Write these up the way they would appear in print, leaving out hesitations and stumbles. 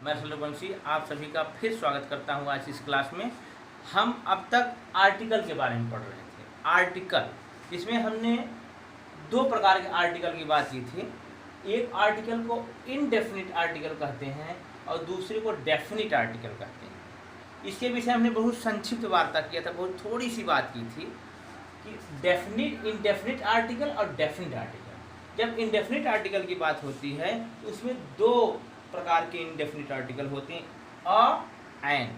मैं रघुवंशी आप सभी का फिर स्वागत करता हूँ आज इस क्लास में। हम अब तक आर्टिकल के बारे में पढ़ रहे थे। आर्टिकल, इसमें हमने दो प्रकार के आर्टिकल की बात की थी। एक आर्टिकल को इनडेफिनिट आर्टिकल कहते हैं और दूसरे को डेफिनिट आर्टिकल कहते हैं। इसके विषय हमने बहुत संक्षिप्त वार्ता किया था, बहुत थोड़ी सी बात की थी कि डेफिनिट, इनडेफिनिट आर्टिकल और डेफिनिट आर्टिकल। जब इनडेफिनिट आर्टिकल की बात होती है तो उसमें दो प्रकार के इनडेफिनिट आर्टिकल होते हैं, अ एंड,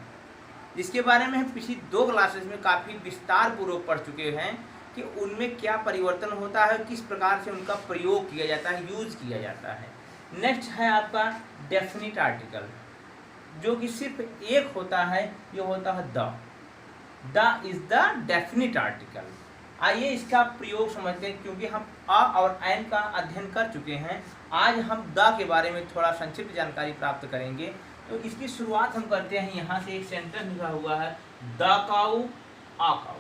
जिसके बारे में हम पिछली दो क्लासेस में काफ़ी विस्तार पूर्वक पढ़ चुके हैं कि उनमें क्या परिवर्तन होता है, किस प्रकार से उनका प्रयोग किया जाता है, यूज किया जाता है। नेक्स्ट है आपका डेफिनिट आर्टिकल, जो कि सिर्फ एक होता है, ये होता है the is the definite article. आइए इसका प्रयोग समझते हैं, क्योंकि हम अ और एन का अध्ययन कर चुके हैं। आज हम द के बारे में थोड़ा संक्षिप्त जानकारी प्राप्त करेंगे। तो इसकी शुरुआत हम करते हैं, यहाँ से एक सेंटेंस लिखा हुआ है, the cow uh cow,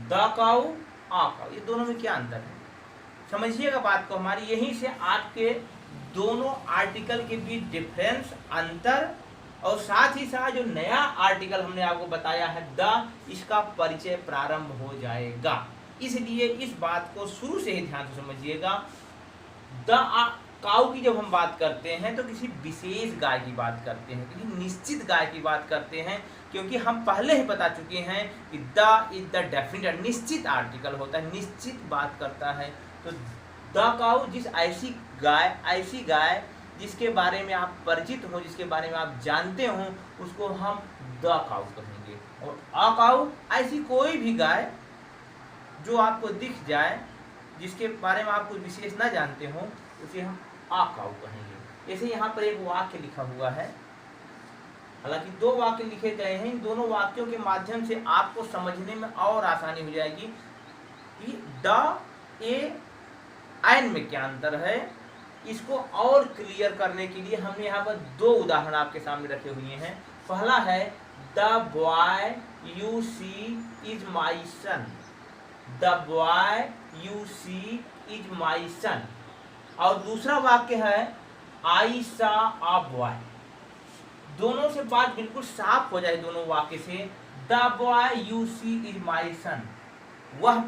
the काऊ आ काऊ। ये दोनों में क्या अंतर है, समझिएगा बात को हमारी। यहीं से आपके दोनों आर्टिकल के बीच डिफरेंस, अंतर और साथ ही साथ जो नया आर्टिकल हमने आपको बताया है द, इसका परिचय प्रारंभ हो जाएगा। इसलिए इस बात को शुरू से ही ध्यान से समझिएगा। द काऊ की जब हम बात करते हैं तो किसी विशेष गाय की बात करते हैं, किसी निश्चित गाय की बात करते हैं, क्योंकि हम पहले ही बता चुके हैं कि द इज द डेफिनिट, निश्चित आर्टिकल होता है, निश्चित बात करता है। तो द काऊ जिस ऐसी गाय जिसके बारे में आप परिचित हो, जिसके बारे में आप जानते हो, उसको हम द काऊ कहेंगे। और अ काऊ ऐसी कोई भी गाय जो आपको दिख जाए, जिसके बारे में आप कुछ विशेष ना जानते हो, उसे हम आ काऊ कहेंगे। जैसे यहाँ पर एक वाक्य लिखा हुआ है, हालांकि दो वाक्य लिखे गए हैं, इन दोनों वाक्यों के माध्यम से आपको समझने में और आसानी हो जाएगी कि द ए एन में क्या अंतर है। इसको और क्लियर करने के लिए हमने यहाँ पर दो उदाहरण आपके सामने रखे हुए हैं। पहला है the boy you see is my son, the boy you see is my son. और दूसरा वाक्य है आई सा अ बॉय। दोनों से बात बिल्कुल साफ हो जाए दोनों वाक्य से। The boy you see is my son, वह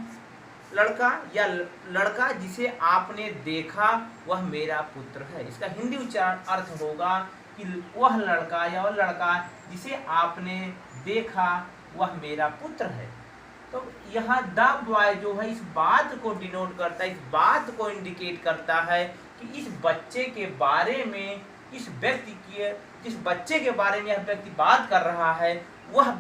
लड़का या लड़का जिसे आपने देखा वह मेरा पुत्र है। इसका हिंदी उच्चारण अर्थ होगा कि वह लड़का या वह लड़का जिसे आपने देखा वह मेरा पुत्र है। तो यहाँ द बॉय जो है इस बात को डिनोट करता है, इस बात को इंडिकेट करता है कि इस बच्चे के बारे में, इस व्यक्ति की, जिस बच्चे के बारे में यह व्यक्ति बात कर रहा है, वह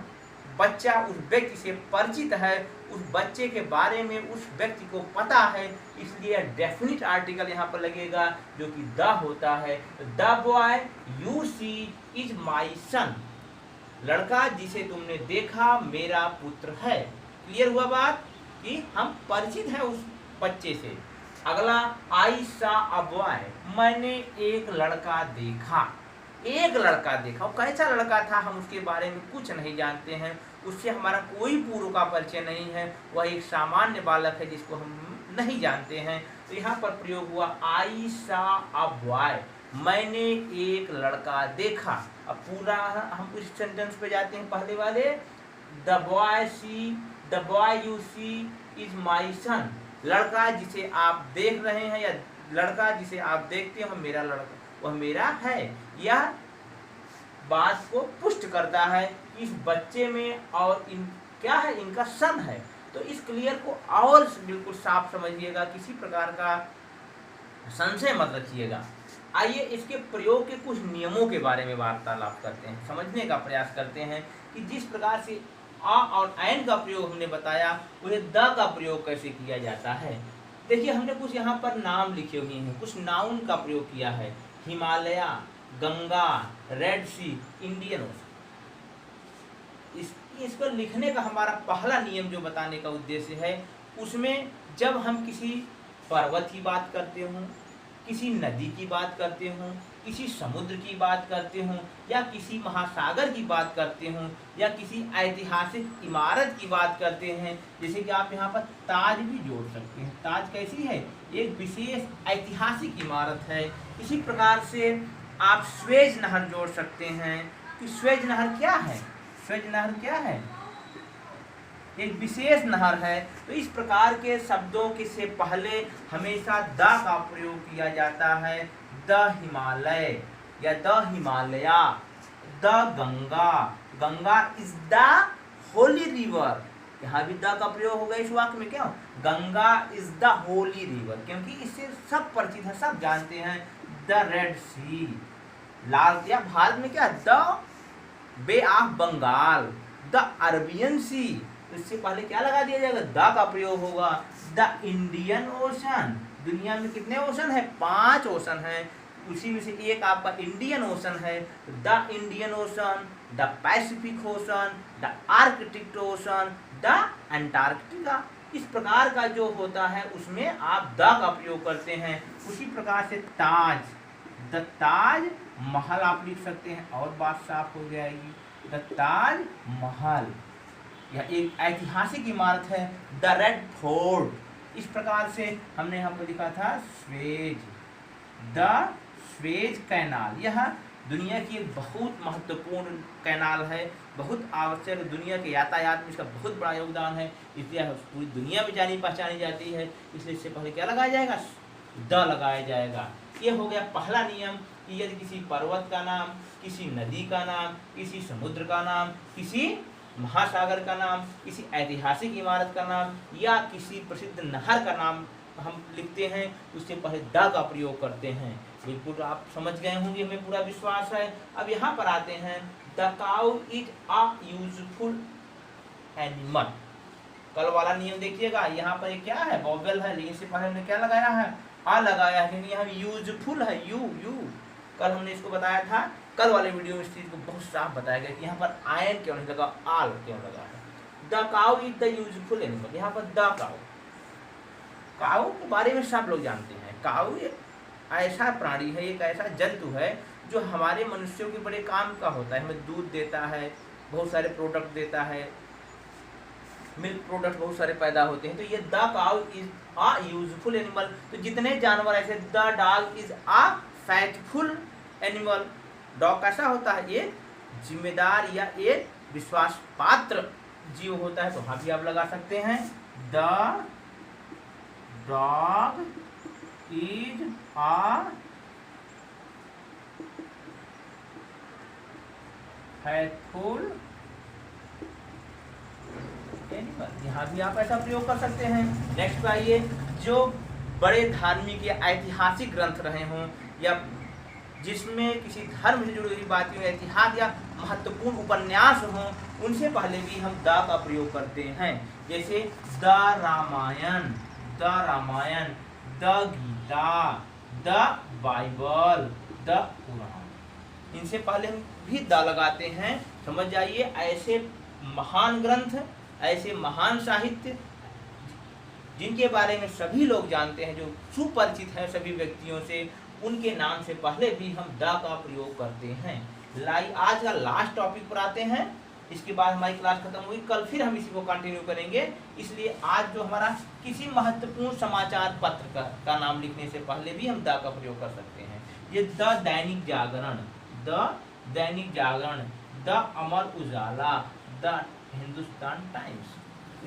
बच्चा उस व्यक्ति से परिचित है, उस बच्चे के बारे में उस व्यक्ति को पता है। इसलिए डेफिनिट आर्टिकल यहाँ पर लगेगा जो कि द होता है। The boy you see is my son, लड़का जिसे तुमने देखा मेरा पुत्र है। क्लियर हुआ बात कि हम परिचित हैं उस बच्चे से। अगला आई सा अ बॉय, मैंने एक लड़का देखा। एक लड़का देखा, वो कैसा लड़का था हम उसके बारे में कुछ नहीं जानते हैं, उससे हमारा कोई पूर्व का परिचय नहीं है, वह एक सामान्य बालक है जिसको हम नहीं जानते हैं। तो यहाँ पर प्रयोग हुआ आई सा अ बॉय, मैंने एक लड़का देखा। अब पूरा हम उस सेंटेंस पे जाते हैं, पहले वाले the boy you see is my son, लड़का जिसे आप देख रहे हैं या लड़का जिसे आप देखते हो मेरा लड़का, वह मेरा है। यह बात को पुष्ट करता है कि इस बच्चे में और इन क्या है, इनका सन है। तो इस क्लियर को और बिल्कुल साफ समझिएगा, किसी प्रकार का संशय मत रखिएगा। आइए इसके प्रयोग के कुछ नियमों के बारे में वार्तालाप करते हैं, समझने का प्रयास करते हैं कि जिस प्रकार से आ और एन का प्रयोग हमने बताया, उसे द का प्रयोग कैसे किया जाता है। देखिए हमने कुछ यहाँ पर नाम लिखे हुए हैं, कुछ नाउन का प्रयोग किया है, हिमालय, गंगा, रेड सी, इंडियन ओशन। इसको लिखने का हमारा पहला नियम जो बताने का उद्देश्य है, उसमें जब हम किसी पर्वत की बात करते हों, किसी नदी की बात करते हों, किसी समुद्र की बात करते हों, या किसी महासागर की बात करते हों, या किसी ऐतिहासिक इमारत की बात करते हैं, जैसे कि आप यहाँ पर ताज भी जोड़ सकते हैं। ताज कैसी है, एक विशेष ऐतिहासिक इमारत है। इसी प्रकार से आप स्वेज नहर जोड़ सकते हैं कि स्वेज नहर क्या है। स्वेज नहर क्या है? एक विशेष नहर है। तो इस प्रकार के शब्दों के से पहले हमेशा द का प्रयोग किया जाता है। द हिमालय या the Himalaya, the Ganga, Ganga is the Holi river. यहाँ भी द का प्रयोग होगा इस वाक्य में। क्यों? Ganga is the Holi river, क्योंकि इससे सब परिचित है, सब जानते हैं। द रेड सी, लाल या भारत में क्या? The bay of Bengal, the Arabian sea. तो इससे पहले क्या लगा दिया जाएगा? द का प्रयोग होगा। द इंडियन ओशन, दुनिया में कितने ओशन है? 5 ओशन है, उसी में से एक आपका इंडियन ओशन है। The Indian ocean, the Pacific ocean, the Arctic ocean, the Antarctica. इस प्रकार का जो होता है उसमें आप द का प्रयोग करते हैं। उसी प्रकार से ताज, द ताज महल आप लिख सकते हैं और बात साफ हो जाएगी। द ताज महल यह एक ऐतिहासिक इमारत है। द रेड फोर्ट, इस प्रकार से हमने यहाँ पर लिखा था स्वेज। द स्वेज कैनाल, यह दुनिया की एक बहुत महत्वपूर्ण कैनाल है, बहुत आवश्यक, दुनिया के यातायात में इसका बहुत बड़ा योगदान है, इसलिए पूरी दुनिया में जानी पहचानी जाती है। इसलिए इससे पहले क्या लगाया जाएगा? द लगाया जाएगा। ये हो गया पहला नियम कि यदि किसी पर्वत का नाम, किसी नदी का नाम, किसी समुद्र का नाम, किसी महासागर का नाम, किसी ऐतिहासिक इमारत का नाम या किसी प्रसिद्ध नहर का नाम हम लिखते हैं, उससे पहले द का प्रयोग करते हैं। बिल्कुल आप समझ गए होंगे, हमें पूरा विश्वास है। अब यहाँ पर आते हैं, the cow is a useful animal. कल वाला नियम देखिएगा, यहाँ पर क्या है? वोवेल है, लेकिन इससे पहले हमने क्या लगाया है? आ लगाया है, क्योंकि यहाँ यूजफुल है, यू। कल हमने इसको बताया था, कल वाले वीडियो में इस चीज को बहुत साफ बताया गया कि यहाँ पर आयन क्यों नहीं लगा, आल क्यों लगा है। The cow is the useful animal, यहाँ पर द काउ, काऊ के बारे में सब लोग जानते हैं। काऊ एक ऐसा प्राणी है, एक ऐसा जंतु है जो हमारे मनुष्यों के बड़े काम का होता है। हमें दूध देता है, बहुत सारे प्रोडक्ट देता है, मिल्क प्रोडक्ट बहुत सारे पैदा होते हैं। तो ये the cow is a useful animal. तो जितने जानवर ऐसे, the dog is a faithful animal. Dog कैसा होता है? ये जिम्मेदार या एक विश्वास पात्र जीव होता है। तो वहां भी आप लगा सकते हैं, the dog is a faithful animal. यहाँ भी आप ऐसा प्रयोग कर सकते हैं। नेक्स्ट पे आइए, जो बड़े धार्मिक या ऐतिहासिक ग्रंथ रहे हों या जिसमें किसी धर्म से जुड़ी हुई बातें, इतिहास या महत्वपूर्ण उपन्यास हों, उनसे पहले भी हम द का प्रयोग करते हैं। जैसे the Ramayana, the Gita, the Bible, the Quran, इनसे पहले हम भी द लगाते हैं। समझ जाइए, ऐसे महान ग्रंथ, ऐसे महान साहित्य जिनके बारे में सभी लोग जानते हैं, जो सुपरिचित हैं सभी व्यक्तियों से, उनके नाम से पहले भी हम द का प्रयोग करते हैं। आज का लास्ट टॉपिक पर आते हैं, इसके बाद हमारी क्लास खत्म हुई। कल फिर हम इसी को कंटिन्यू करेंगे। इसलिए आज जो हमारा किसी महत्वपूर्ण समाचार पत्र का नाम लिखने से पहले भी हम द का प्रयोग कर सकते हैं। ये the Dainik Jagran, the Amar Ujala, the Hindustan times.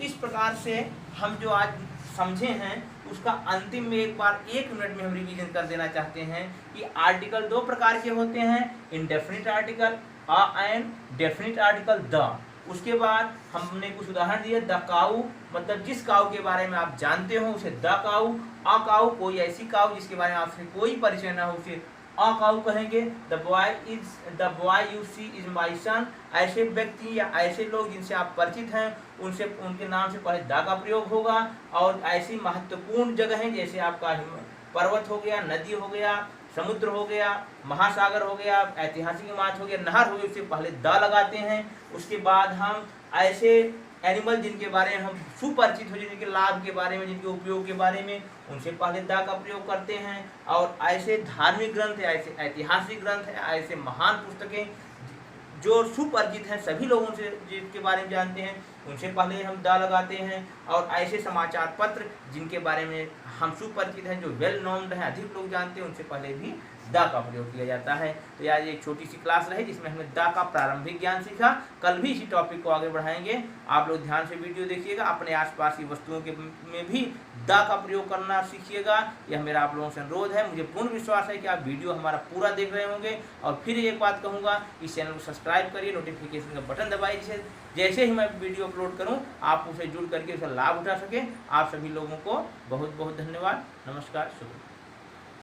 इस प्रकार से हम जो आज समझे हैं उसका अंतिम में एक बार 1 मिनट में हम रिवीजन कर देना चाहते हैं कि आर्टिकल 2 प्रकार के होते हैं, indefinite article a and definite article the. उसके बाद हमने कुछ उदाहरण दिए। द काऊ मतलब जिस काऊ के बारे में आप जानते हो उसे द काऊ, अ काऊ कोई ऐसी काऊ जिसके बारे में आपसे कोई परिचय ना हो उसे अ काऊ कहेंगे। The boy you see is my son, ऐसे व्यक्ति या ऐसे लोग जिनसे आप परिचित हैं उनसे, उनके नाम से पहले द का प्रयोग होगा। और ऐसी महत्वपूर्ण जगह हैं जैसे आपका पर्वत हो गया, नदी हो गया, समुद्र हो गया, महासागर हो गया, ऐतिहासिक इमारत हो गया, नहर हो गई, उससे पहले द लगाते हैं। उसके बाद हम ऐसे एनिमल जिनके बारे में हम सुपरिचित हो, जिनके लाभ के बारे में, जिनके उपयोग के बारे में, उनसे पहले द का प्रयोग करते हैं। और ऐसे धार्मिक ग्रंथ है, ऐसे ऐतिहासिक ग्रंथ है, ऐसे महान पुस्तकें जो सुपरिचित हैं सभी लोगों से जिनके बारे में जानते हैं, उनसे पहले हम द लगाते हैं। और ऐसे समाचार पत्र जिनके बारे में हम सुपरिचित हैं, जो वेल नोन्ड हैं, अधिक लोग जानते हैं, उनसे पहले भी द का प्रयोग किया जाता है। तो आज एक छोटी सी क्लास रही जिसमें हमने द का प्रारंभिक ज्ञान सीखा। कल भी इसी टॉपिक को आगे बढ़ाएंगे। आप लोग ध्यान से वीडियो देखिएगा, अपने आसपास की वस्तुओं के में भी द का प्रयोग करना सीखिएगा। यह मेरा आप लोगों से अनुरोध है। मुझे पूर्ण विश्वास है कि आप वीडियो हमारा पूरा देख रहे होंगे। और फिर एक बात कहूँगा, इस चैनल को सब्सक्राइब करिए, नोटिफिकेशन का बटन दबाइए, जैसे ही मैं वीडियो अपलोड करूँ आप उसे जुड़ करके उसका लाभ उठा सकें। आप सभी लोगों को बहुत बहुत धन्यवाद। नमस्कार, शुभ।